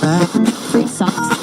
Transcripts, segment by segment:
Free socks.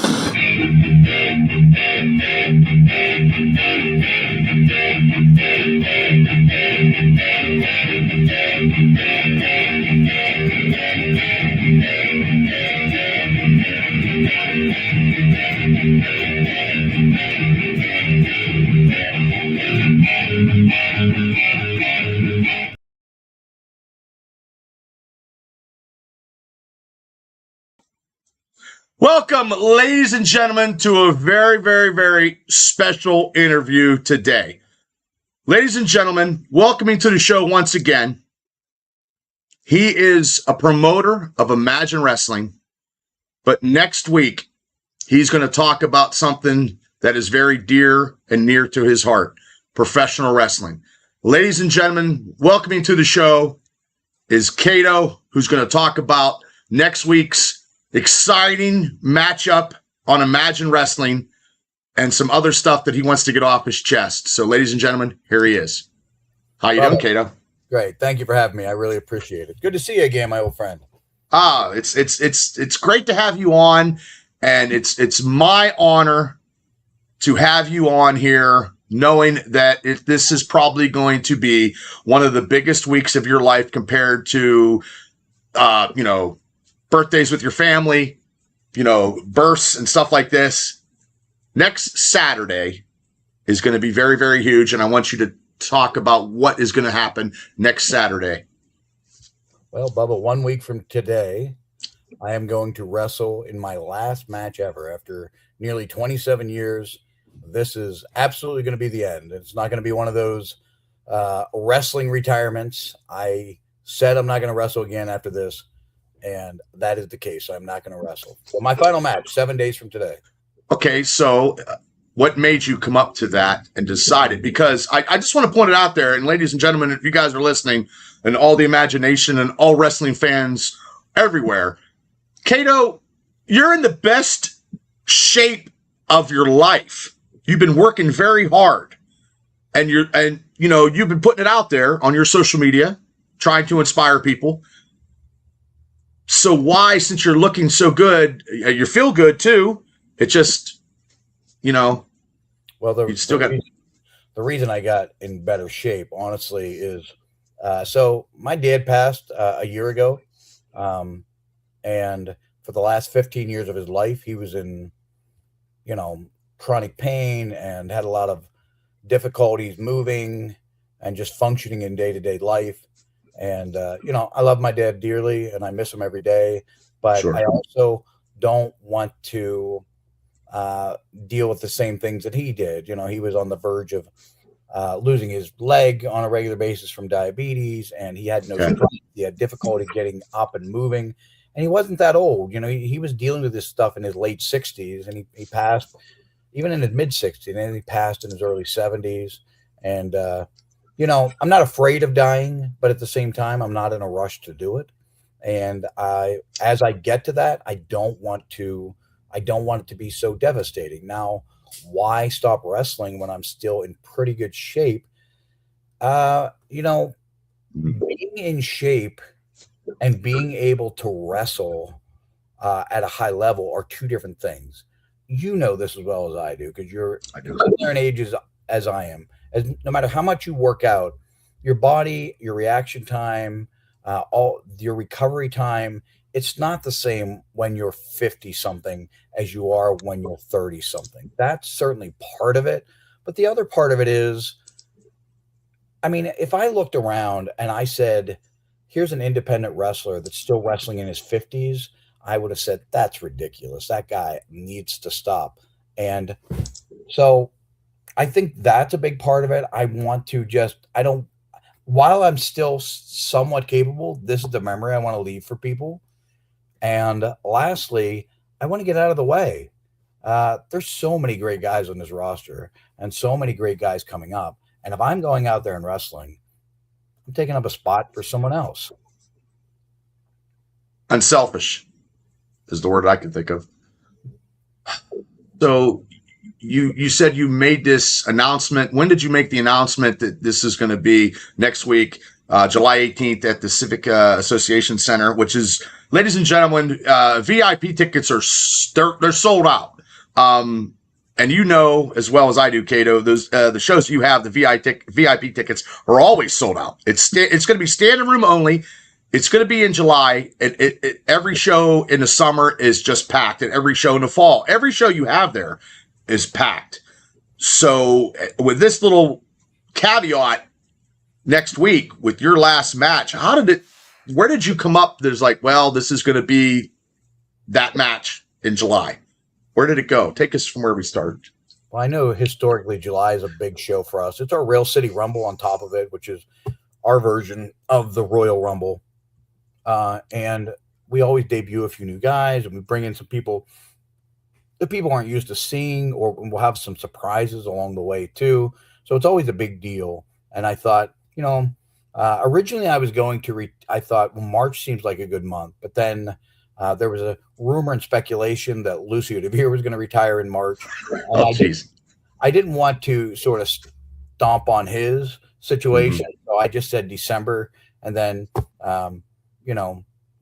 Welcome, ladies and gentlemen, to a very, very, very special interview today. Ladies and gentlemen, welcoming to the show once again. He is a promoter of Imagine Wrestling, but next week he's going to talk about something that is very dear and near to his heart, professional wrestling. Ladies and gentlemen, welcoming to the show is Kato, who's going to talk about next week's exciting matchup on Imagine Wrestling and some other stuff that he wants to get off his chest. So, ladies and gentlemen, here he is. How you doing, Kato? Great. Thank you for having me. I really appreciate it. Good to see you again, my old friend. It's great to have you on, and it's my honor to have you on here, knowing that this is probably going to be one of the biggest weeks of your life compared to, birthdays with your family, births and stuff like this. Next Saturday is going to be very, very huge, and I want you to talk about what is going to happen next Saturday. Well, Bubba, 1 week from today, I am going to wrestle in my last match ever. After nearly 27 years, this is absolutely going to be the end. It's not going to be one of those wrestling retirements. I said I'm not going to wrestle again after this. And that is the case. I'm not going to wrestle. So my final match, 7 days from today. Okay, so what made you come up to that and decide it? Because I just want to point it out there, and ladies and gentlemen, if you guys are listening, and all the imagination and all wrestling fans everywhere, Kato, you're in the best shape of your life. You've been working very hard, and you've been putting it out there on your social media, trying to inspire people. So why, since you're looking so good, you feel good too, it just, well, the reason I got in better shape, honestly, is so my dad passed a year ago, and for the last 15 years of his life, he was in, chronic pain and had a lot of difficulties moving and just functioning in day-to-day life. And, I love my dad dearly and I miss him every day, but sure. I also don't want to deal with the same things that he did. He was on the verge of losing his leg on a regular basis from diabetes, and he had no strength. He had difficulty getting up and moving, and he wasn't that old. He was dealing with this stuff in his late 60s, and he passed even in his mid 60s, and then he passed in his early 70s. And, I'm not afraid of dying, but at the same time, I'm not in a rush to do it. And as I get to that, I don't want it to be so devastating. Now, why stop wrestling when I'm still in pretty good shape? Being in shape and being able to wrestle at a high level are two different things. You know this as well as I do, because you're similar in age as I am. No matter how much you work out, your body, your reaction time, all your recovery time, it's not the same when you're 50 something as you are when you're 30 something. That's certainly part of it. But the other part of it is, if I looked around and I said, here's an independent wrestler that's still wrestling in his 50s, I would have said, that's ridiculous. That guy needs to stop. And so I think that's a big part of it. While I'm still somewhat capable, this is the memory I want to leave for people. And lastly, I want to get out of the way. There's so many great guys on this roster and so many great guys coming up. And if I'm going out there and wrestling, I'm taking up a spot for someone else. Unselfish is the word I can think of. So you said you made this announcement. When did you make the announcement that this is going to be next week, July 18th at the Civic Association Center, which is ladies and gentlemen, VIP tickets are they're sold out. And you know as well as I do, Kato, those the shows you have, the VIP tickets are always sold out. It's going to be standing room only. It's going to be in July. Every show in the summer is just packed, and every show in the fall, every show you have there is packed. So with this little caveat, next week with your last match, where did you come up? There's like, well, this is going to be that match in July. Where did it go? Take us from where we started. Well, I know historically July is a big show for us. It's our Rail City Rumble on top of it, which is our version of the Royal Rumble. And we always debut a few new guys, and we bring in some people that people aren't used to seeing, or we'll have some surprises along the way too. So it's always a big deal. And I thought, originally I was going to, I thought, well, March seems like a good month, but then there was a rumor and speculation that Lucio DeVere was going to retire in March. I didn't want to sort of stomp on his situation. So I just said December. And then,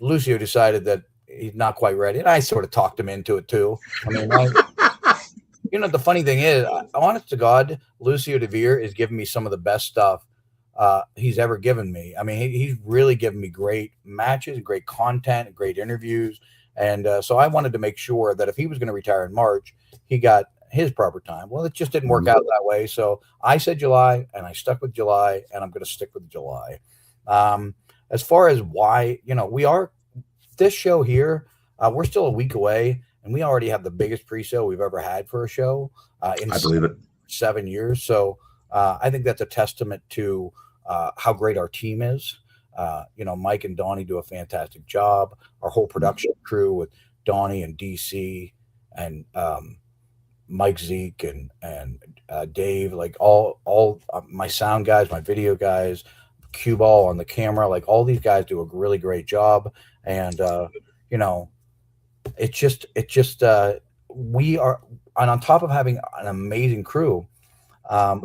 Lucio decided that he's not quite ready. And I sort of talked him into it too. I mean, the funny thing is, honest to God, Lucio DeVere is giving me some of the best stuff he's ever given me. I mean, he's really given me great matches, great content, great interviews. And so I wanted to make sure that if he was going to retire in March, he got his proper time. Well, it just didn't work out that way. So I said July, and I stuck with July, and I'm going to stick with July. As far as why, this show here, we're still a week away, and we already have the biggest pre-show we've ever had for a show in I believe it. 7 years. So I think that's a testament to how great our team is. Mike and Donnie do a fantastic job. Our whole production crew with Donnie and DC and Mike, Zeke and Dave, like all my sound guys, my video guys, cue ball on the camera, like all these guys do a really great job. And it's just we are, and on top of having an amazing crew,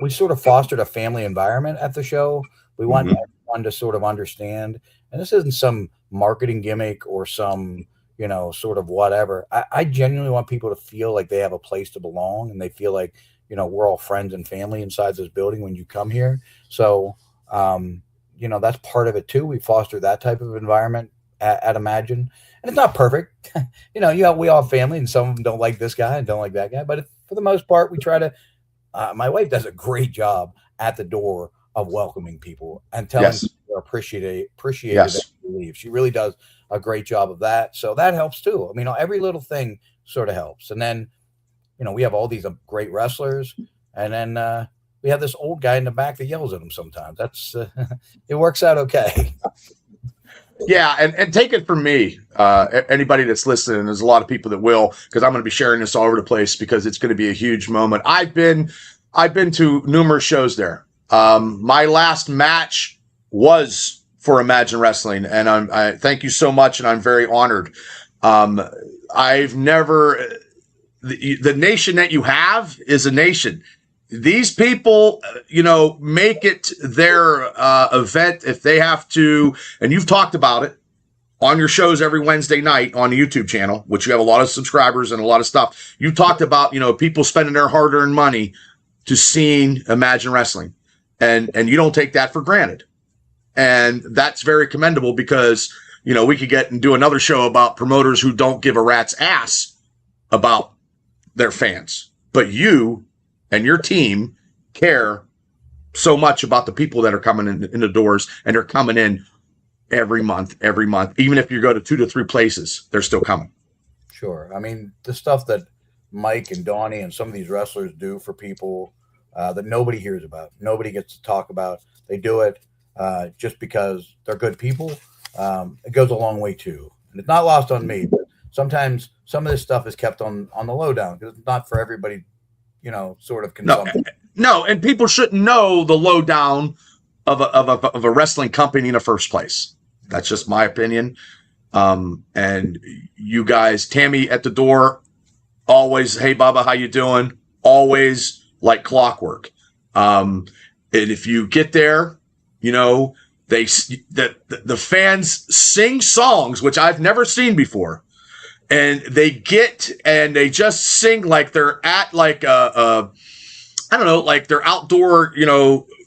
we sort of fostered a family environment at the show. We want everyone to sort of understand, and this isn't some marketing gimmick or some, sort of whatever. I genuinely want people to feel like they have a place to belong, and they feel like, we're all friends and family inside this building when you come here. So, that's part of it too. We foster that type of environment at Imagine, and it's not perfect. we all have family, and some of them don't like this guy and don't like that guy, but for the most part, we try to. My wife does a great job at the door of welcoming people and telling people they're appreciated that they leave. She really does a great job of that. So that helps too. I mean, every little thing sort of helps. And then, we have all these great wrestlers, and then we have this old guy in the back that yells at them sometimes. That's it works out okay. Yeah, and take it from me, anybody that's listening, there's a lot of people that will, because I'm going to be sharing this all over the place because it's going to be a huge moment. I've been to numerous shows there. My last match was for Imagine Wrestling, and I thank you so much, and I'm very honored. I've never the nation that you have is a nation. These people, make it their event if they have to, and you've talked about it on your shows every Wednesday night on the YouTube channel, which you have a lot of subscribers and a lot of stuff. You talked about, people spending their hard-earned money to seeing Imagine Wrestling, and you don't take that for granted. And that's very commendable because, we could get and do another show about promoters who don't give a rat's ass about their fans, but you and your team care so much about the people that are coming in the doors, and they're coming in every month. Even if you go to 2 to 3 places, they're still coming. Sure. I mean, the stuff that Mike and Donnie and some of these wrestlers do for people that nobody hears about, nobody gets to talk about. They do it just because they're good people. It goes a long way too. And it's not lost on me, but sometimes some of this stuff is kept on the lowdown because it's not for everybody, sort of consumption. No, and people shouldn't know the lowdown of a wrestling company in the first place. That's just my opinion. And you guys, Tammy at the door, always, hey Bubba, how you doing? Always like clockwork. And if you get there, they The fans sing songs which I've never seen before, and they just sing like they're at like I don't know, like they're outdoor,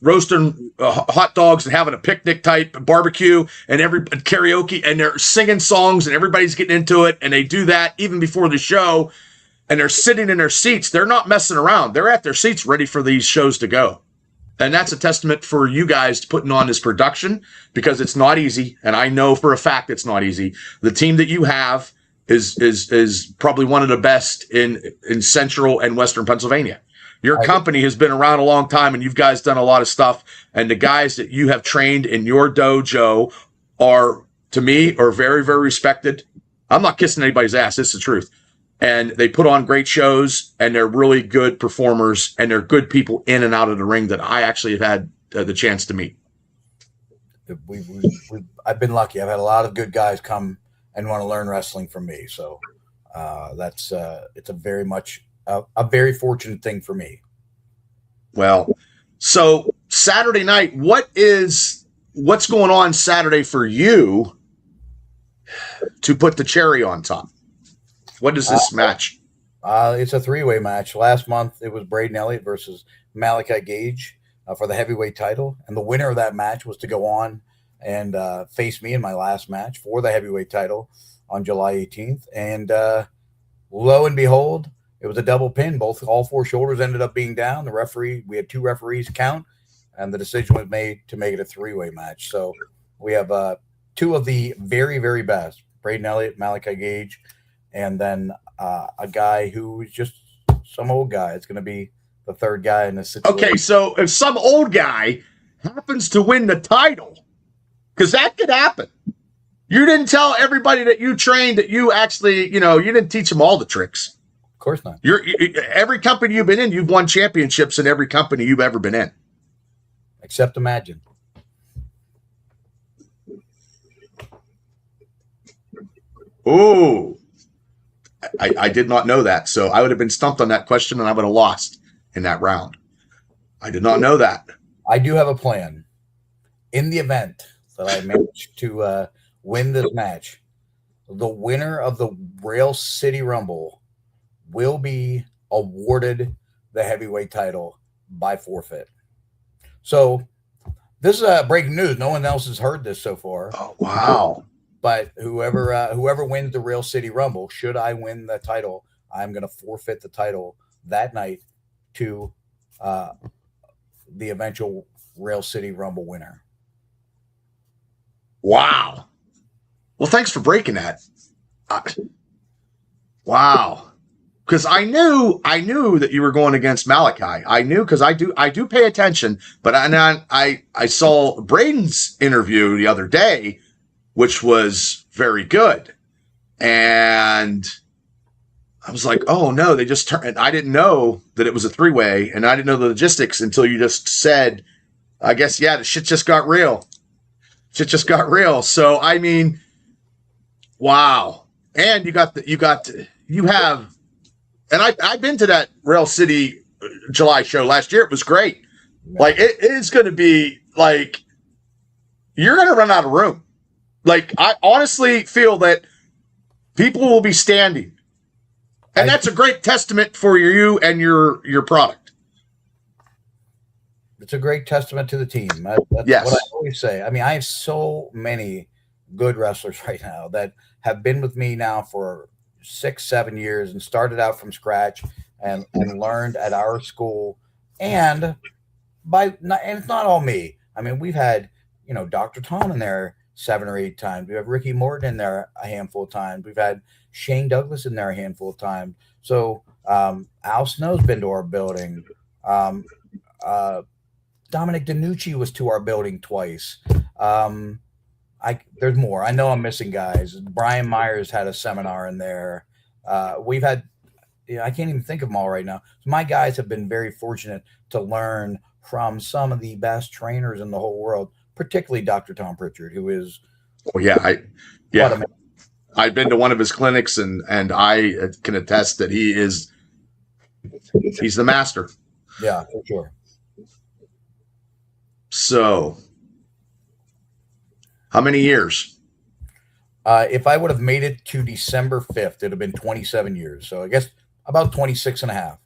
roasting hot dogs and having a picnic type barbecue and karaoke, and they're singing songs and everybody's getting into it, and they do that even before the show, and they're sitting in their seats. They're not messing around. They're at their seats ready for these shows to go. And that's a testament for you guys putting on this production, because it's not easy. And I know for a fact it's not easy. The team that you have is probably one of the best in central and western Pennsylvania. Your company has been around a long time, and you guys done a lot of stuff. And the guys that you have trained in your dojo are, to me, are very, very respected. I'm not kissing anybody's ass. It's the truth. And they put on great shows, and they're really good performers, and they're good people in and out of the ring that I actually have had the chance to meet. I've been lucky. I've had a lot of good guys come and want to learn wrestling from me. So it's a very fortunate thing for me. Well, so Saturday night, what's going on Saturday for you to put the cherry on top? What is this match? It's a three-way match. Last month, it was Braden Elliott versus Malachi Gage for the heavyweight title. And the winner of that match was to go on and face me in my last match for the heavyweight title on July 18th. And lo and behold, it was a double pin. All four shoulders ended up being down. We had two referees count, and the decision was made to make it a three-way match. So we have two of the very, very best, Braden Elliott, Malachi Gage, and then a guy who's just some old guy. It's going to be the third guy in this situation. Okay, so if some old guy happens to win the title, because that could happen. You didn't tell everybody that you trained that you actually, you didn't teach them all the tricks. Of course not. Every company you've been in, you've won championships in every company you've ever been in. Except Imagine. Oh, I did not know that. So I would have been stumped on that question, and I would have lost in that round. I did not know that. I do have a plan. In the event that I manage to win this match, the winner of the Rail City Rumble will be awarded the heavyweight title by forfeit. So this is breaking news. No one else has heard this so far. Oh, wow. But whoever wins the Rail City Rumble, should I win the title, I'm going to forfeit the title that night to the eventual Rail City Rumble winner. Wow. Well, thanks for breaking that. Wow. Because I knew that you were going against Malachi. I knew, because I do pay attention. But I saw Braden's interview the other day, which was very good. And I was like, oh no, they just turned. I didn't know that it was a three-way, and I didn't know the logistics until you just said, I guess, yeah, the shit just got real. Shit just got real. So, I mean, wow. And you have, and I've been to that Rail City July show last year. It was great. Like, it is going to be like, you're going to run out of room. Like, I honestly feel that people will be standing. And that's a great testament for you and your product. It's a great testament to the team. That's yes. What I always say. I mean, I have so many good wrestlers right now that have been with me now for 6-7 years and started out from scratch and learned at our school. And it's not all me. I mean, we've had, Dr. Tom in there 7 or 8 times. We have Ricky Morton in there a handful of times. We've had Shane Douglas in there a handful of times. So Al Snow's been to our building. Dominic DiNucci was to our building twice. There's more. I know I'm missing guys. Brian Myers had a seminar in there. We've had, I can't even think of them all right now. So my guys have been very fortunate to learn from some of the best trainers in the whole world, particularly Dr. Tom Pritchard, who is. Oh yeah, I've been to one of his clinics, and I can attest that he's the master. Yeah, for sure. So, How many years? If I would have made it to December 5th, it'd have been 27 years. So I guess about 26 and a half.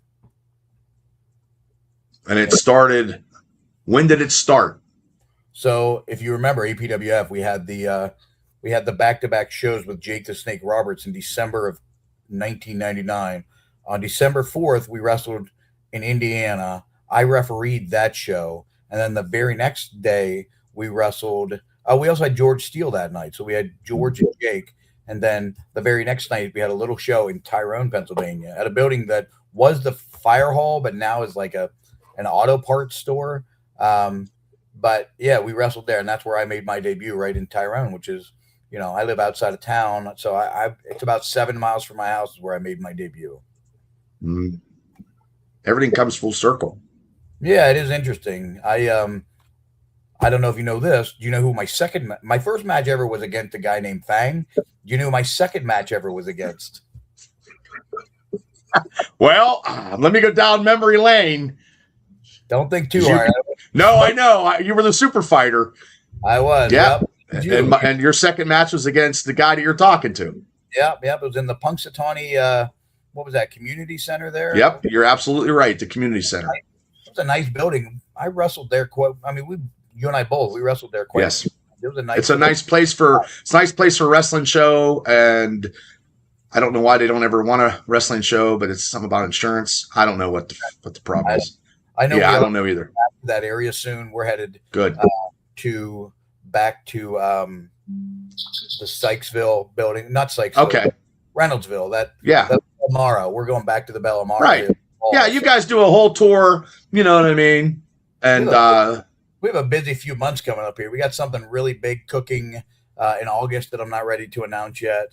And it started, when did it start? So if you remember APWF, we had the back-to-back shows with Jake the Snake Roberts in December of 1999. On December 4th, we wrestled in Indiana. I refereed that show. And then the very next day, we wrestled. We also had George Steele that night. So we had George and Jake. And then the very next night, we had a little show in Tyrone, Pennsylvania, at a building that was the fire hall, but now is like an auto parts store. But yeah, we wrestled there, and that's where I made my debut, right in Tyrone, which is, I live outside of town. So it's about 7 miles from my house is where I made my debut. Mm. Everything comes full circle. Yeah, it is interesting. I don't know if you know this. Do you know who my first match ever was against a guy named Fang? Do you know who my second match ever was against? Well, let me go down memory lane. Don't think too hard. No, I know. You were the super fighter. I was. Yep. And your second match was against the guy that you're talking to. Yep. It was in the Punxsutawney, what was that, community center there? Yep, you're absolutely right. The community center. It's a nice building. I wrestled there you and I both, we wrestled there quite. Yes. It was a nice. It's a nice place for a wrestling show, and I don't know why they don't ever want a wrestling show, but it's something about insurance. I don't know what the problem is. I know. Yeah, I don't know either. That area soon. We're headed good back to the Sykesville building, not Sykesville. Okay. Reynoldsville. That's Bellamara. We're going back to the Bellamara. Right. Yeah, you guys do a whole tour. You know what I mean? And we have a busy few months coming up here. We got something really big cooking in August that I'm not ready to announce yet.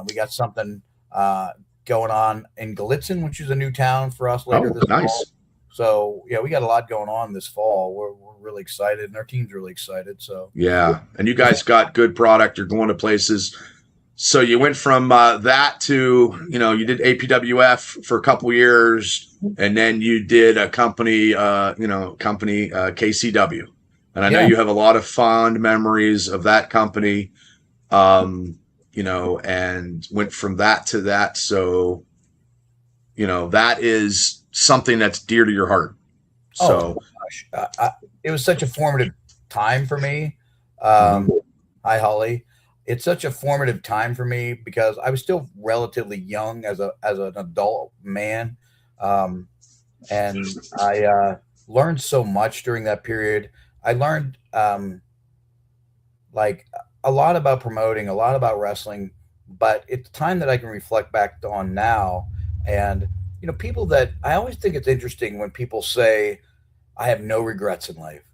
We got something going on in Gallitzin, which is a new town for us later this fall. So yeah, we got a lot going on this fall. We're really excited, and our team's really excited. So yeah, and you guys got good product. You're going to places. So you went from that to, you did APWF for a couple years, and then you did a company, KCW. And I know you have a lot of fond memories of that company, and went from that to that. So, that is something that's dear to your heart. So it was such a formative time for me. Hi, Holly. It's such a formative time for me because I was still relatively young as an adult man. And I learned so much during that period. I learned like a lot about promoting, a lot about wrestling, but it's time that I can reflect back on now. And, people that I always think it's interesting when people say, I have no regrets in life.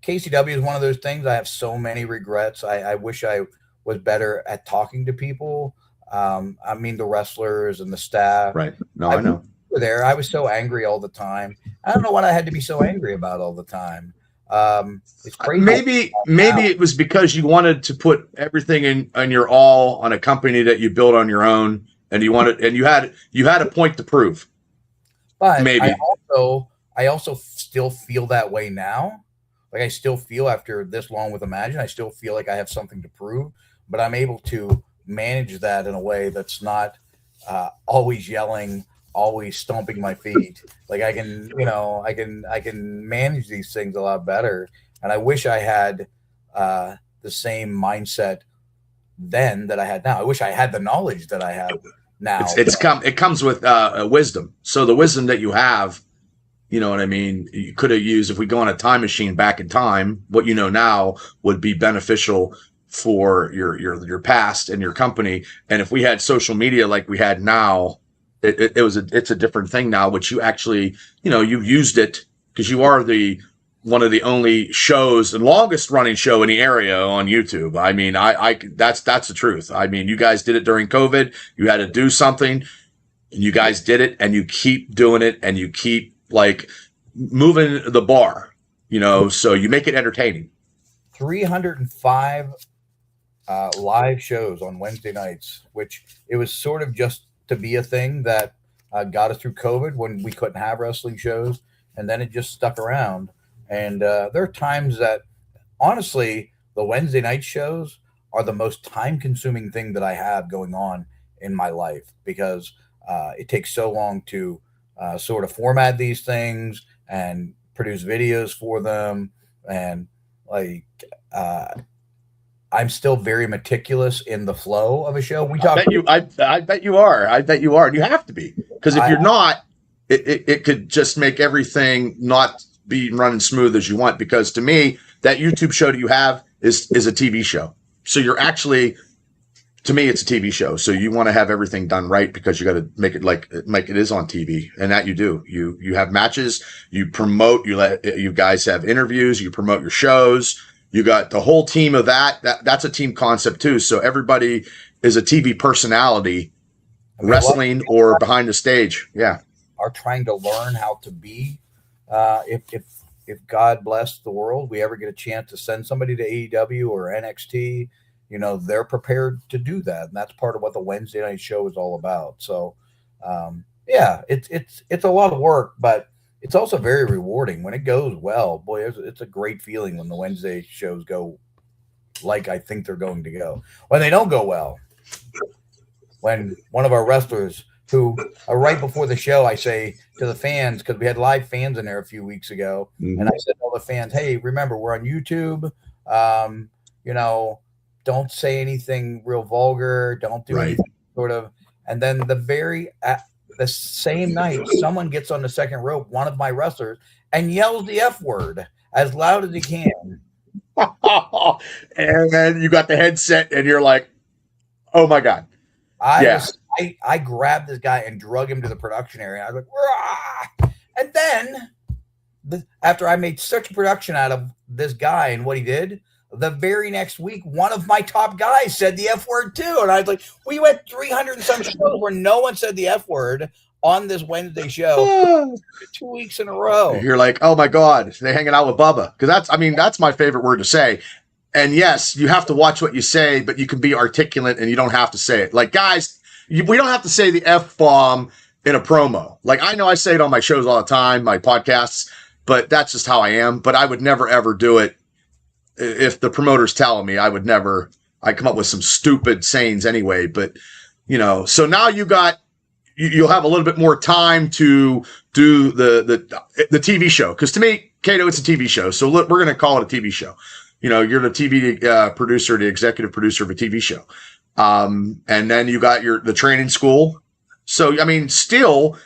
KCW is one of those things. I have so many regrets. I wish I was better at talking to people. The wrestlers and the staff. Right. No, I know. There, I was so angry all the time. I don't know what I had to be so angry about all the time. It's crazy. Maybe it was because you wanted to put everything in your all on a company that you built on your own, and you had a point to prove. But maybe I also still feel that way now. Like I still feel after this long with Imagine, I still feel like I have something to prove, but I'm able to manage that in a way that's not always yelling, always stomping my feet. Like I can manage these things a lot better. And I wish I had the same mindset then that I had now. I wish I had the knowledge that I have now. It comes with wisdom. So the wisdom that you have, you know what I mean, you could have used, if we go on a time machine back in time, what you know now would be beneficial for your past and your company. And if we had social media like we had now, it's a different thing now, which you actually, you used it because you are one of the only shows, the longest running show in the area on YouTube. I mean, that's the truth. I mean, you guys did it during COVID. You had to do something and you guys did it, and you keep doing it, and you keep like moving the bar, so you make it entertaining. 305 live shows on Wednesday nights, which it was sort of just to be a thing that got us through COVID when we couldn't have wrestling shows, and then it just stuck around. And there are times that, honestly, the Wednesday night shows are the most time consuming thing that I have going on in my life because it takes so long to sort of format these things and produce videos for them. And like, uh, I'm still very meticulous in the flow of a show. We talk. I bet you are. I bet you are. And you have to be, because if you're not, it could just make everything not be running smooth as you want. Because to me, that YouTube show that you have is a TV show. So you're actually, to me, it's a TV show. So you want to have everything done right because you got to make it like it is on TV, and that you do. You have matches, you promote, you guys have interviews, you promote your shows. You got the whole team of that's a team concept too. So everybody is a TV personality, wrestling or behind the stage. Yeah, are trying to learn how to be. If God bless the world, we ever get a chance to send somebody to AEW or NXT, they're prepared to do that, and that's part of what the Wednesday night show is all about. So, yeah, it's a lot of work, but it's also very rewarding when it goes well. Boy, it's a great feeling when the Wednesday shows go like I think they're going to go. When they don't go well, when one of our wrestlers who right before the show, I say to the fans, because we had live fans in there a few weeks ago, and I said to all the fans, hey, remember, we're on YouTube. Don't say anything real vulgar. Don't do anything sort of. And then the same night, someone gets on the second rope, one of my wrestlers, and yells the F word as loud as he can. And then you got the headset, and you're like, oh my God. I grabbed this guy and drug him to the production area. I was like, rah! And then after I made such a production out of this guy and what he did, the very next week, one of my top guys said the F word too. And I was like, we went 300 and some shows where no one said the F word on this Wednesday show 2 weeks in a row. You're like, oh my God, they're hanging out with Bubba. Because that's my favorite word to say. And yes, you have to watch what you say, but you can be articulate and you don't have to say it. Like, guys, we don't have to say the F-bomb in a promo. Like, I know I say it on my shows all the time, my podcasts, but that's just how I am. But I would never, ever do it. If the promoter's telling me, I come up with some stupid sayings anyway. But, so now you'll have a little bit more time to do the TV show. Because to me, Kato, it's a TV show. So we're going to call it a TV show. You're the TV producer, the executive producer of a TV show. And then you got the training school. So, still,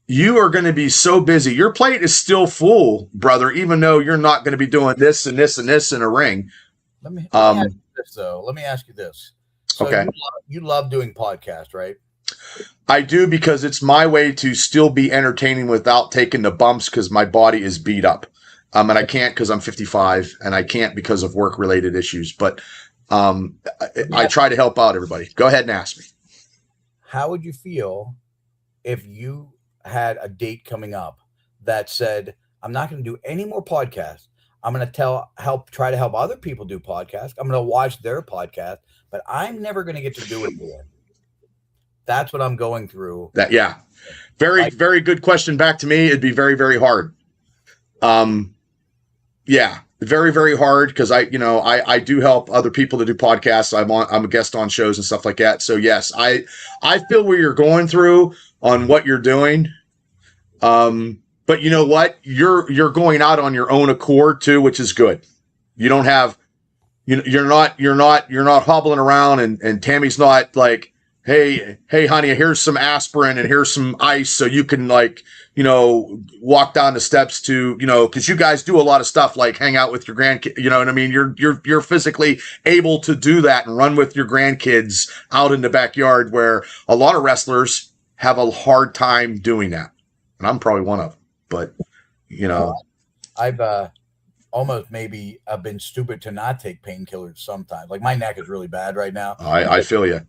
you are going to be so busy. Your plate is still full, brother, even though you're not going to be doing this and this and this in a ring. Let me ask you this, though. Let me ask you this. So okay. You love doing podcasts, right? I do, because it's my way to still be entertaining without taking the bumps, because my body is beat up. And I can't because I'm 55, and I can't because of work-related issues. But I try to help out everybody. Go ahead and ask me. How would you feel if you had a date coming up that said, I'm not going to do any more podcasts. I'm going to try to help other people do podcasts. I'm going to watch their podcast, but I'm never going to get to do it again. That's what I'm going through. Very, very good question back to me. It'd be very, very hard. Very, very hard, because I do help other people to do podcasts. I'm a guest on shows and stuff like that. So yes, I feel where you're going through on what you're doing. But you know what? You're going out on your own accord too, which is good. You don't have, you're not hobbling around, and Tammy's not like, hey, honey, here's some aspirin and here's some ice so you can walk down the steps to, because you guys do a lot of stuff like hang out with your grandkids. You know what I mean? You're physically able to do that and run with your grandkids out in the backyard, where a lot of wrestlers have a hard time doing that. And I'm probably one of them, but I've almost maybe I've been stupid to not take painkillers sometimes. Like, my neck is really bad right now. I feel you.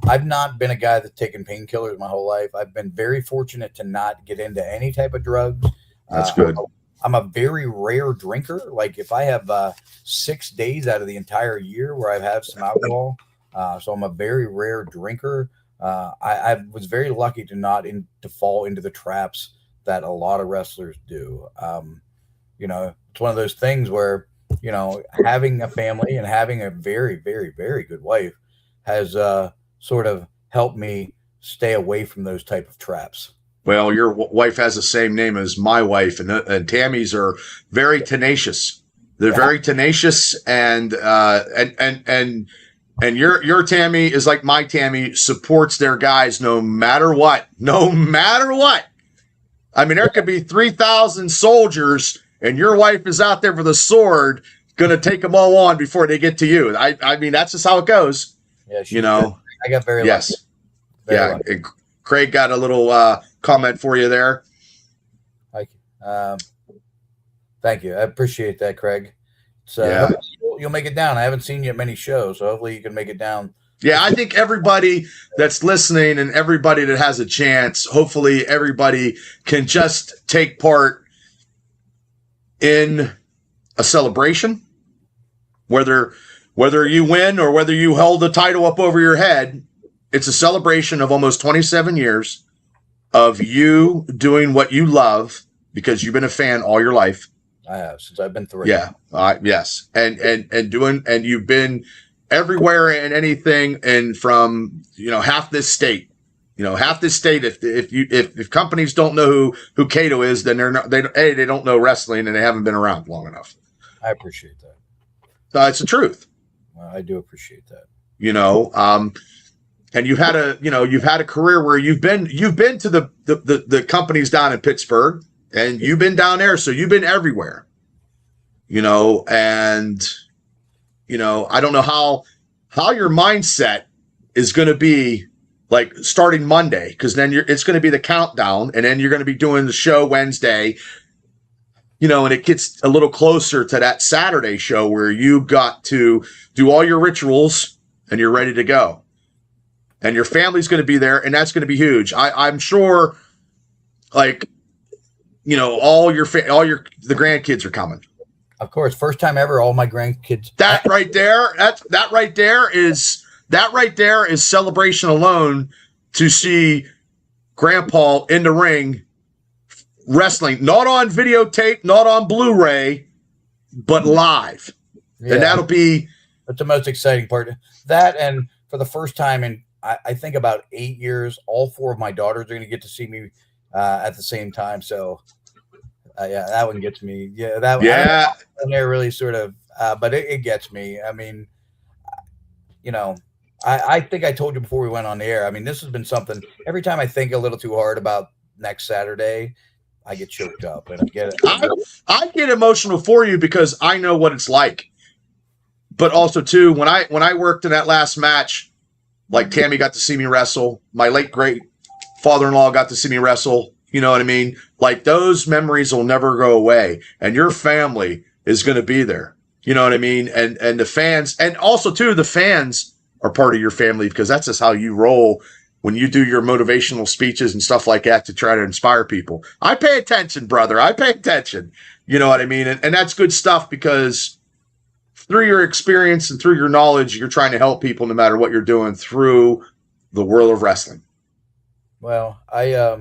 I've not been a guy that's taken painkillers my whole life. I've been very fortunate to not get into any type of drugs. That's good. I'm a very rare drinker. Like, if I have 6 days out of the entire year where I've had some alcohol, so I'm a very rare drinker. I was very lucky to fall into the traps that a lot of wrestlers do. It's one of those things where having a family and having a very, very, very good wife has sort of helped me stay away from those type of traps. Well, your wife has the same name as my wife, and Tammys are very tenacious. They're very tenacious, and your Tammy is like my Tammy, supports their guys no matter what. No matter what. I mean, there could be 3,000 soldiers, and your wife is out there with a sword, going to take them all on before they get to you. I mean, that's just how it goes. Yeah, I got very lucky. Very lucky. Craig got a little comment for you there. Thank you. I appreciate that, Craig. So you'll make it down. I haven't seen you at many shows, so hopefully you can make it down. Yeah, I think everybody that's listening and everybody that has a chance, hopefully everybody can just take part in a celebration, whether you win or whether you hold the title up over your head. It's a celebration of almost 27 years of you doing what you love because you've been a fan all your life. I have, since I've been 3. Yeah. Yes. And you've been everywhere and anything, and from, half this state. If companies don't know who Kato is, then they don't know wrestling and they haven't been around long enough. I appreciate that. It's the truth. Well, I do appreciate that. And you've had a career where you've been to the companies down in Pittsburgh, and you've been down there, so you've been everywhere. And I don't know how your mindset is going to be like starting Monday, because then it's going to be the countdown, and then you're going to be doing the show Wednesday. And it gets a little closer to that Saturday show where you got to do all your rituals and you're ready to go. And your family's going to be there, and that's going to be huge. I'm sure, all the grandkids are coming. Of course, first time ever, all my grandkids. That right there is celebration alone, to see Grandpa in the ring wrestling, not on videotape, not on Blu-ray, but live. Yeah. And that's the most exciting part. That, and for the first time in I think about 8 years, all 4 of my daughters are going to get to see me at the same time. So, that one gets me. Yeah, that one. Yeah. And they're really sort of, but it gets me. I mean, I think I told you before we went on the air. I mean, this has been something. Every time I think a little too hard about next Saturday, I get choked up, and I get it. I get emotional for you because I know what it's like. But also too, when I worked in that last match. Like Tammy got to see me wrestle. My late great father-in-law got to see me wrestle. You know what I mean? Like, those memories will never go away. And your family is going to be there. You know what I mean? And the fans, and also too, the fans are part of your family, because that's just how you roll when you do your motivational speeches and stuff like that to try to inspire people. I pay attention, brother. I pay attention. You know what I mean? And that's good stuff, because through your experience and through your knowledge, you're trying to help people no matter what you're doing through the world of wrestling. Well, I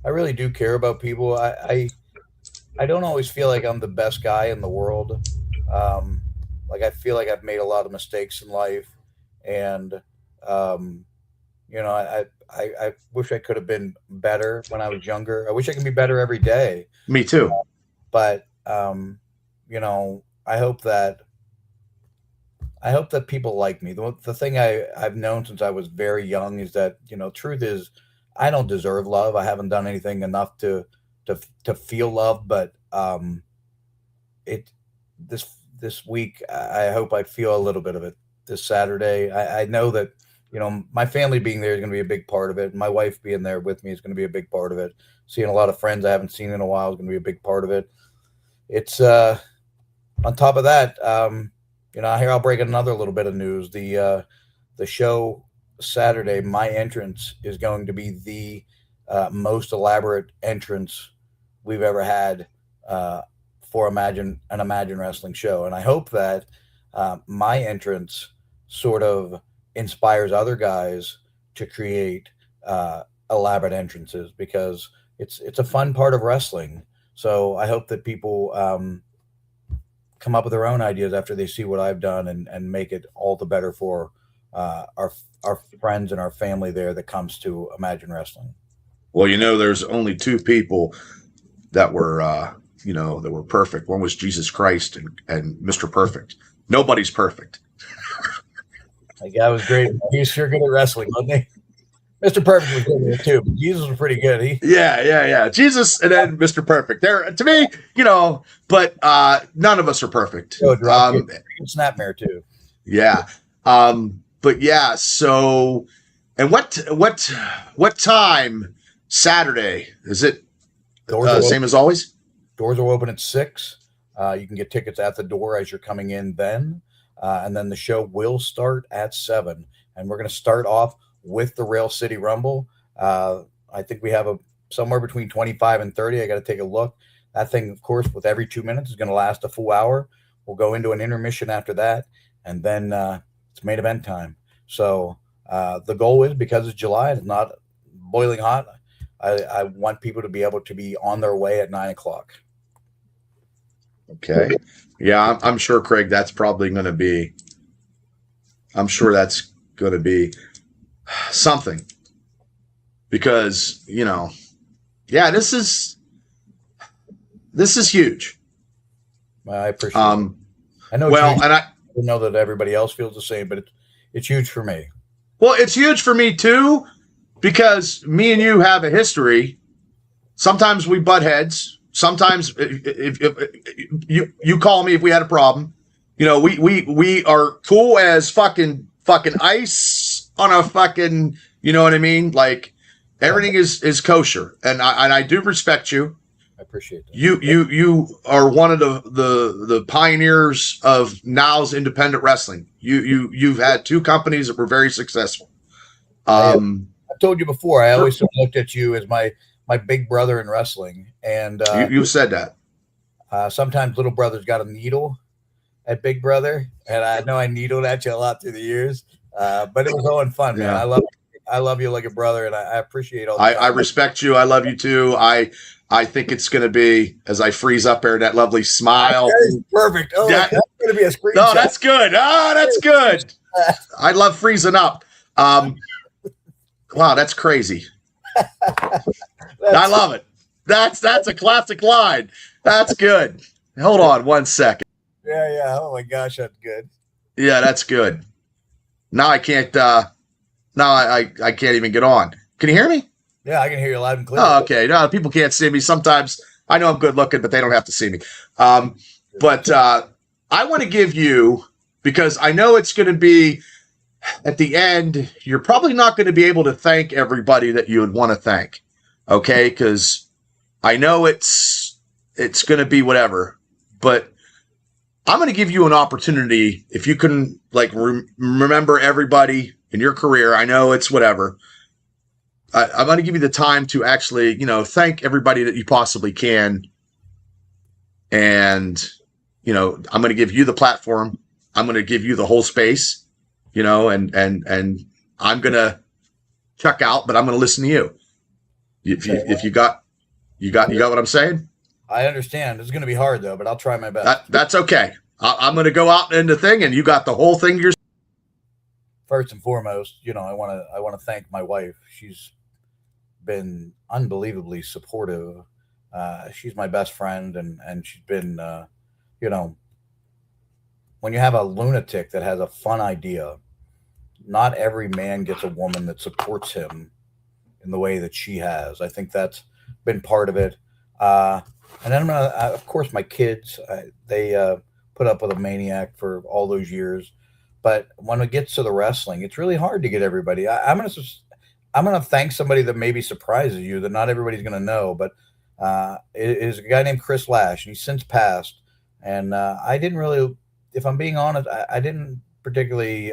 really do care about people. I don't always feel like I'm the best guy in the world. Like, I feel like I've made a lot of mistakes in life, and I wish I could have been better when I was younger. I wish I could be better every day. Me too. But I hope that people like me. The thing I've known since I was very young is that, truth is, I don't deserve love. I haven't done anything enough to feel love, but this week, I hope I feel a little bit of it this Saturday. I know that, my family being there is going to be a big part of it. My wife being there with me is going to be a big part of it. Seeing a lot of friends I haven't seen in a while is going to be a big part of it. It's on top of that, here I'll break another little bit of news. The show Saturday, my entrance is going to be the most elaborate entrance we've ever had for an Imagine Wrestling show, and I hope that my entrance sort of inspires other guys to create elaborate entrances, because it's a fun part of wrestling. So I hope that people come up with their own ideas after they see what I've done, and make it all the better for our friends and our family there that comes to Imagine Wrestling. Well, there's only two people that were that were perfect. One was Jesus Christ and Mr. Perfect. Nobody's perfect. That guy was great. He was sure good at wrestling, wasn't he? Mr. Perfect was good at it too, but Jesus was pretty good. Yeah. Jesus and then Mr. Perfect. There to me, but none of us are perfect. Snapmare too. Yeah. But yeah, so and what time Saturday? Is it same as always? Doors will open at 6. You can get tickets at the door as you're coming in then. And then the show will start at 7. And we're going to start off with the Rail City Rumble. I think we have somewhere between 25 and 30. I got to take a look. That thing, of course, with every 2 minutes is going to last a full hour. We'll go into an intermission after that. And then it's main event time. So the goal is, because it's July and it's not boiling hot, I want people to be able to be on their way at 9 o'clock. Okay. Yeah, I'm sure, Craig, that's probably going to be, something. Because, this is huge. I appreciate it. I know. Well, and I know that everybody else feels the same, but it's huge for me. Well, it's huge for me too, because me and you have a history. Sometimes we butt heads. Sometimes if you call me if we had a problem, we are cool as fucking ice on a fucking, you know what I mean? Like everything is kosher, and I do respect you. I appreciate that. You are one of the pioneers of now's independent wrestling. You've had 2 companies that were very successful. I've told you before, I always looked at you as my big brother in wrestling, and you said that. Sometimes little brother's got a needle at big brother, and I know I needled at you a lot through the years, but it was all in fun, man. Yeah. I love you like a brother, and I appreciate all. I respect you. I love you too. I think it's going to be, as I freeze up there, that lovely smile. That is perfect. Oh, that's going to be a screenshot. No, that's good. Oh, that's good. I love freezing up. Wow, that's crazy. I love it. That's a classic line. That's good. Hold on 1 second. Yeah. Oh my gosh, that's good. Yeah, that's good. Now I can't. Now I can't even get on. Can you hear me? Yeah, I can hear you loud and clear. Oh, okay. No, people can't see me. Sometimes I know I'm good looking, but they don't have to see me. But I want to give you, because I know it's going to be at the end, you're probably not going to be able to thank everybody that you would want to thank. Okay. Because I know it's going to be whatever, but I'm going to give you an opportunity. If you can remember everybody in your career, I know it's whatever. I'm going to give you the time to actually, thank everybody that you possibly can. And, I'm going to give you the platform. I'm going to give you the whole space, and I'm going to check out, but I'm going to listen to you. If you got what I'm saying? I understand. It's going to be hard though, but I'll try my best. That's okay. I'm going to go out in the thing, and you got the whole thing yourself. First and foremost, I want to thank my wife. She's been unbelievably supportive. She's my best friend, and she's been, when you have a lunatic that has a fun idea, not every man gets a woman that supports him in the way that she has. I think that's been part of it. And then of course, my kids, they put up with a maniac for all those years. But when it gets to the wrestling, it's really hard to get everybody. I'm gonna thank somebody that maybe surprises you that not everybody's gonna know. But it is a guy named Chris Lash, and he's since passed. And I didn't really, if I'm being honest, I didn't particularly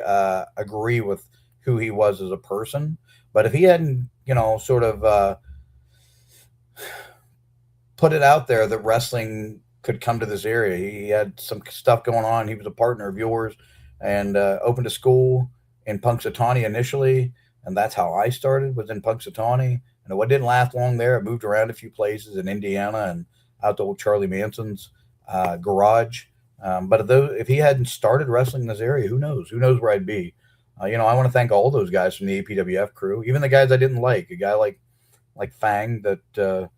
agree with who he was as a person. But if he hadn't, sort of put it out there that wrestling could come to this area, he had some stuff going on. He was a partner of yours, and opened a school in Punxsutawney initially, and that's how I started, was in Punxsutawney. And it didn't last long there. I moved around a few places in Indiana and out to old Charlie Manson's garage. But if he hadn't started wrestling in this area, who knows? Who knows where I'd be? I want to thank all those guys from the APWF crew, even the guys I didn't like. A guy like Fang that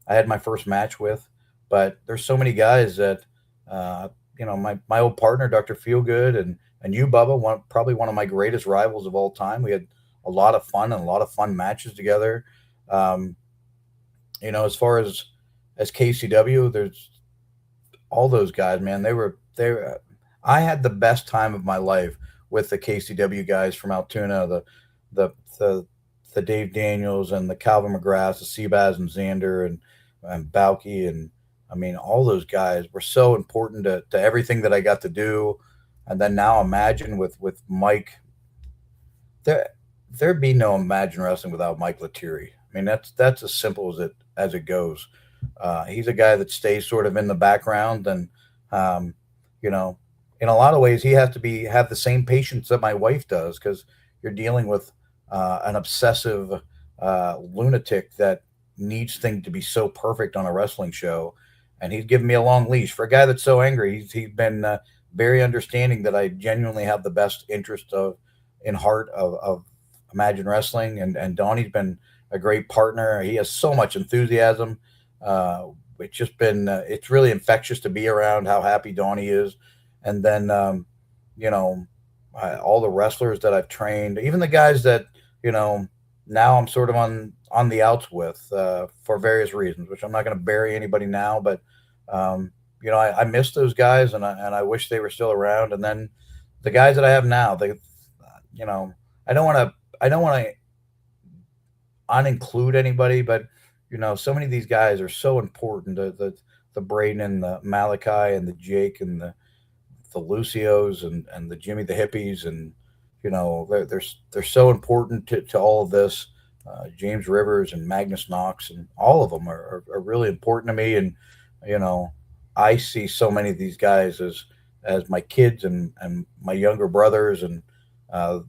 I had my first match with. But there's so many guys that my old partner Dr. Feelgood and you, Bubba, probably one of my greatest rivals of all time. We had a lot of fun and a lot of fun matches together. Um, as far as KCW, there's all those guys, man. They were. I had the best time of my life with the KCW guys from Altoona, the the the Dave Daniels and the Calvin McGraths, the Seabass and Xander and Balky, and I mean all those guys were so important to everything that I got to do. And then now imagine with Mike, there there'd be no Imagine Wrestling without Mike Lettieri. I mean that's as simple as it goes. He's a guy that stays sort of in the background, and um, you know, in a lot of ways, he has to be have the same patience that my wife does because you're dealing with an obsessive lunatic that needs things to be so perfect on a wrestling show, and he's given me a long leash for a guy that's so angry. He's been very understanding that I genuinely have the best interest of in heart of Imagine Wrestling, and Donnie's been a great partner. He has so much enthusiasm. Uh, it's really infectious to be around how happy Donnie is. And then, you know, all the wrestlers that I've trained, even the guys that, you know, now I'm sort of on the outs with for various reasons, which I'm not going to bury anybody now, but, I miss those guys and I wish they were still around. And then the guys that I have now, you know, I don't want to uninclude anybody, but so many of these guys are so important. The Braden and the Malachi and the Jake and the Lucios and the Jimmy the Hippies, and they're so important to all of this. James Rivers and Magnus Knox and all of them are really important to me, and you know I see so many of these guys as my kids and my younger brothers, and uh,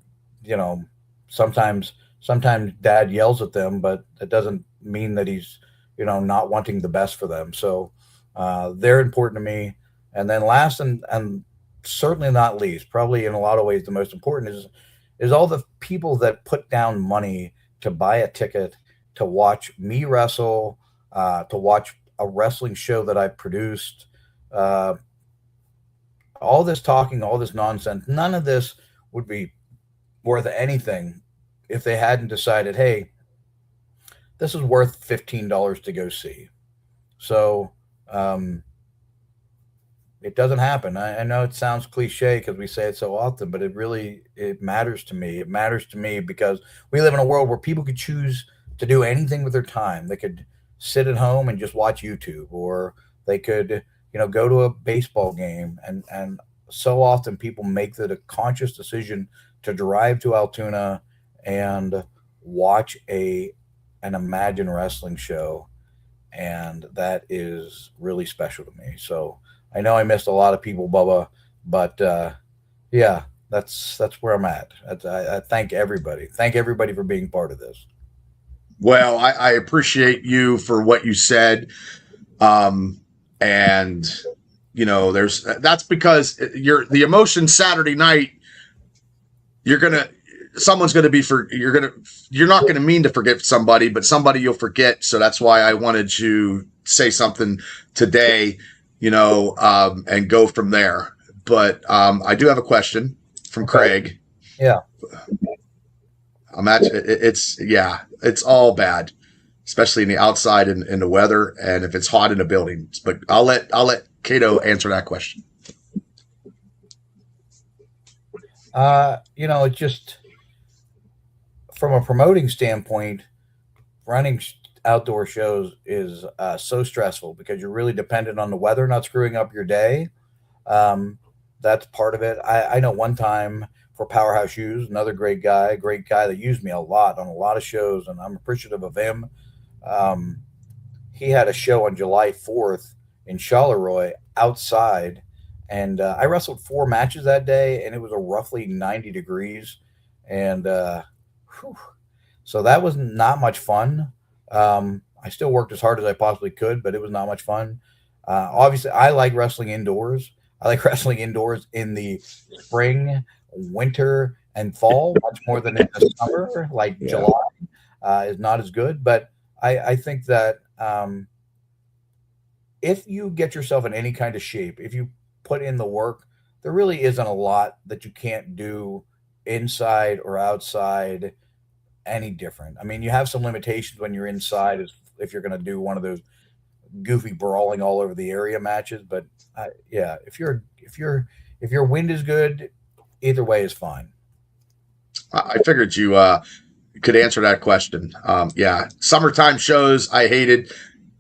you know sometimes dad yells at them, but that doesn't mean that he's not wanting the best for them. So they're important to me. And then last and certainly not least, probably in a lot of ways the most important is all the people that put down money to buy a ticket to watch me wrestle, to watch a wrestling show that I produced. Uh, all this talking, all this nonsense, none of this would be worth anything if they hadn't decided, hey, this is worth $15 to go see. So um, it doesn't happen. I know it sounds cliche because we say it so often, but it matters to me. It matters to me because we live in a world where people could choose to do anything with their time. They could sit at home and just watch YouTube, or they could go to a baseball game, and so often people make the conscious decision to drive to Altoona and watch an Imagine Wrestling show, and that is really special to me. So I know I missed a lot of people, Bubba, but yeah, that's where I'm at. I thank everybody. Thank everybody for being part of this. Well, I appreciate you for what you said. And that's because the emotion Saturday night, someone's gonna be you're not gonna mean to forget somebody, but somebody you'll forget. So that's why I wanted to say something today, and go from there. But I do have a question from Craig. Yeah. It's all bad, especially in the outside and in the weather, and if it's hot in a building. But I'll let Kato answer that question. Just from a promoting standpoint, running outdoor shows is so stressful because you're really dependent on the weather not screwing up your day. Um, that's part of it. I know one time for Powerhouse Shoes, another great guy that used me a lot on a lot of shows, and I'm appreciative of him. Um, he had a show on July 4th in Charleroi outside, and I wrestled 4 matches that day, and it was a roughly 90 degrees, and whew, so that was not much fun. I still worked as hard as I possibly could, but it was not much fun. Obviously, I like wrestling indoors. I like wrestling indoors in the spring, winter, and fall much more than in the summer. Like Yeah. July is not as good, but I think that if you get yourself in any kind of shape, if you put in the work, there really isn't a lot that you can't do inside or outside any different. I mean, you have some limitations when you're inside, as if you're going to do one of those goofy brawling all over the area matches. But yeah, if your wind is good, either way is fine. I figured you could answer that question. Yeah, summertime shows I hated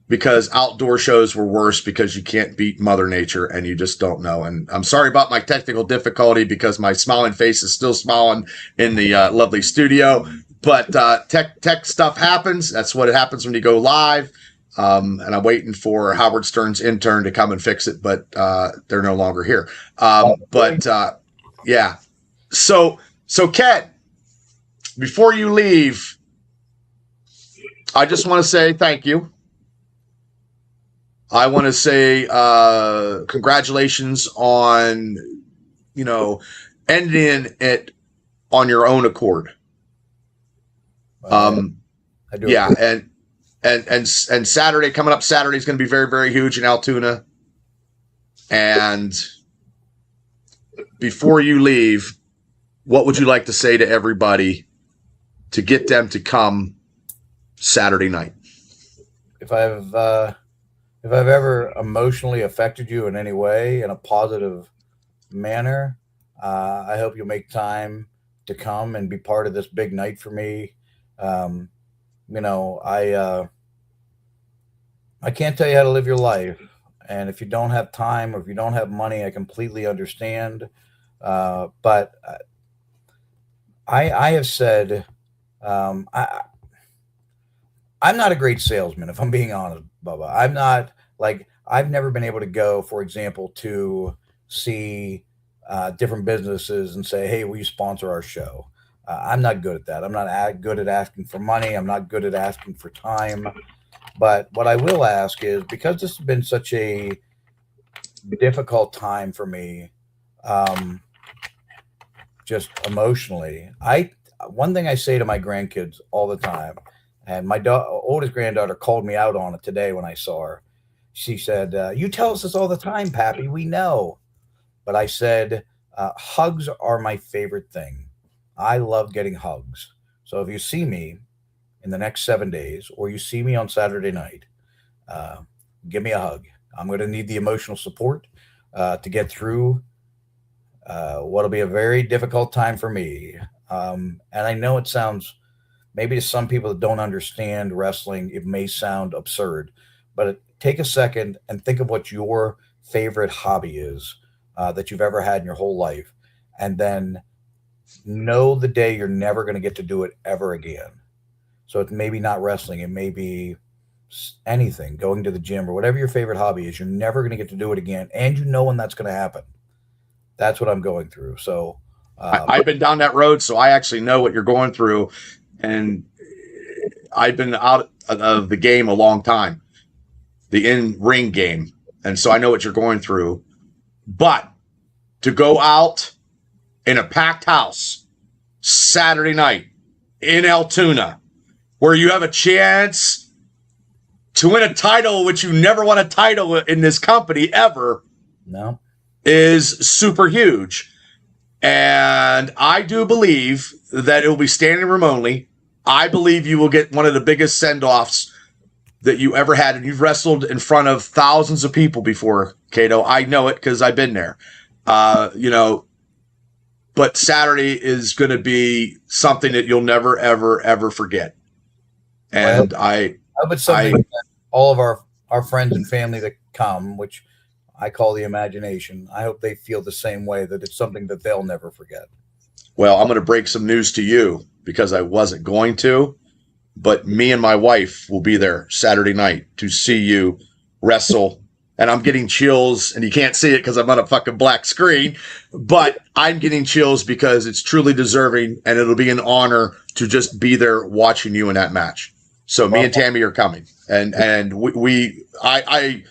because outdoor shows were worse because you can't beat Mother Nature and you just don't know. And I'm sorry about my technical difficulty because my smiling face is still smiling in the lovely studio. But tech stuff happens. That's what happens when you go live. And I'm waiting for Howard Stern's intern to come and fix it, but they're no longer here. Yeah. So Ken, before you leave, I just want to say thank you. I want to say congratulations on, ending it on your own accord. I do. Yeah, and Saturday coming up. Saturday is going to be very, very huge in Altoona. And before you leave, what would you like to say to everybody to get them to come Saturday night? If I've ever emotionally affected you in any way in a positive manner, I hope you'll make time to come and be part of this big night for me. I can't tell you how to live your life, and if you don't have time or if you don't have money, I completely understand. But I have said I'm not a great salesman, if I'm being honest, Bubba. I'm not like I've never been able to go, for example, to see different businesses and say, "Hey, will you sponsor our show?" I'm not good at that. I'm not good at asking for money. I'm not good at asking for time. But what I will ask is, because this has been such a difficult time for me, just emotionally, one thing I say to my grandkids all the time, and my oldest granddaughter called me out on it today when I saw her. She said, "You tell us this all the time, Pappy. We know." But I said, hugs are my favorite thing. I love getting hugs. So if you see me in the next 7 days, or you see me on Saturday night, give me a hug. I'm going to need the emotional support to get through what'll be a very difficult time for me. And I know it sounds, maybe to some people that don't understand wrestling, it may sound absurd, but take a second and think of what your favorite hobby is that you've ever had in your whole life. And then know the day you're never going to get to do it ever again. So it's maybe not wrestling. It may be anything, going to the gym or whatever your favorite hobby is. You're never going to get to do it again. And you know when that's going to happen. That's what I'm going through. So I've been down that road, so I actually know what you're going through. And I've been out of the game a long time, the in-ring game. And so I know what you're going through. But to go out in a packed house Saturday night in Altoona, where you have a chance to win a title, which you never won a title in this company ever, no, is super huge. And I do believe that it will be standing room only. I believe you will get one of the biggest send-offs that you ever had. And you've wrestled in front of thousands of people before, Kato. I know it because I've been there. But Saturday is going to be something that you'll never, ever, ever forget. And I hope it's something that all of our friends and family that come, which I call the imagination, I hope they feel the same way, that it's something that they'll never forget. Well, I'm going to break some news to you because I wasn't going to, but me and my wife will be there Saturday night to see you wrestle. And I'm getting chills, and you can't see it because I'm on a fucking black screen, but I'm getting chills because it's truly deserving, and it'll be an honor to just be there watching you in that match. So me and Tammy are coming, and I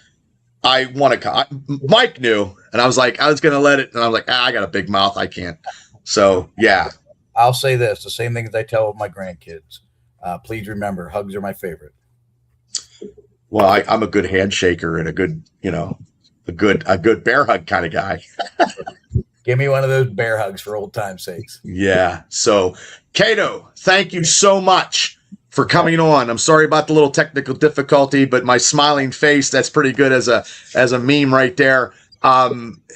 I want to. Mike knew, and I was like, I was going to let it, and I was like, I got a big mouth, I can't. So yeah, I'll say this: the same thing as I tell my grandkids. Please remember, hugs are my favorite. Well, I'm a good handshaker and a good, a good bear hug kind of guy. Give me one of those bear hugs for old time's sakes. Yeah. So, Kato, thank you so much for coming on. I'm sorry about the little technical difficulty, but my smiling face, that's pretty good as a meme right there.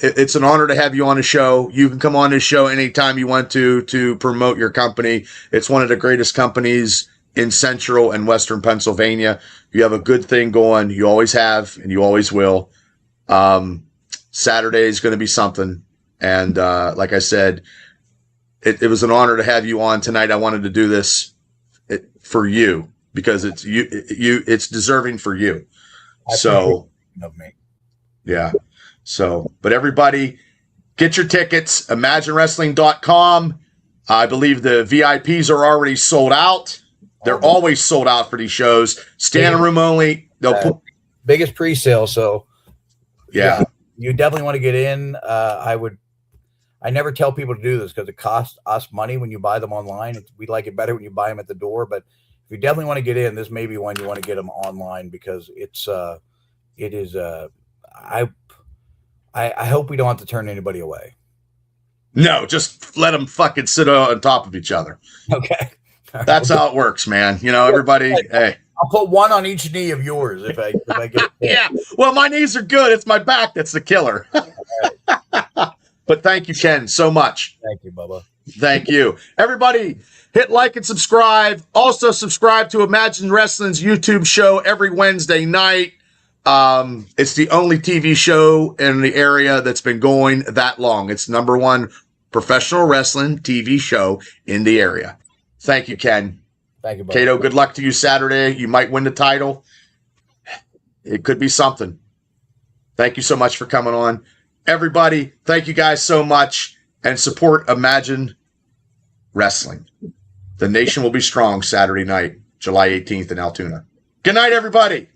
It's an honor to have you on the show. You can come on this show anytime you want to promote your company. It's one of the greatest companies in central and western Pennsylvania. You have a good thing going. You always have, and you always will. Saturday is going to be something. And like I said, it was an honor to have you on tonight. I wanted to do this for you because it's it's deserving for you. So, of me. Yeah. So, but everybody, get your tickets, imaginewrestling.com. I believe the VIPs are already sold out. They're always sold out for these shows. Standing room only. They'll put biggest pre-sale. So yeah, you definitely want to get in. I never tell people to do this because it costs us money when you buy them online. We like it better when you buy them at the door. But if you definitely want to get in, this may be when you want to get them online because it is. I hope we don't have to turn anybody away. No, just let them fucking sit on top of each other. Okay. That's how it works, man. Everybody. Hey, I'll put one on each knee of yours if I get. Yeah. Well, my knees are good. It's my back that's the killer. But thank you, Ken, so much. Thank you, Bubba. Thank you. Everybody, hit like and subscribe. Also, subscribe to Imagine Wrestling's YouTube show every Wednesday night. It's the only TV show in the area that's been going that long. It's #1 professional wrestling TV show in the area. Thank you, Ken. Thank you, Bubba. Kato, good luck to you Saturday. You might win the title. It could be something. Thank you so much for coming on. Everybody, thank you guys so much, and support Imagine Wrestling. The nation will be strong Saturday night, July 18th in Altoona. Good night, everybody.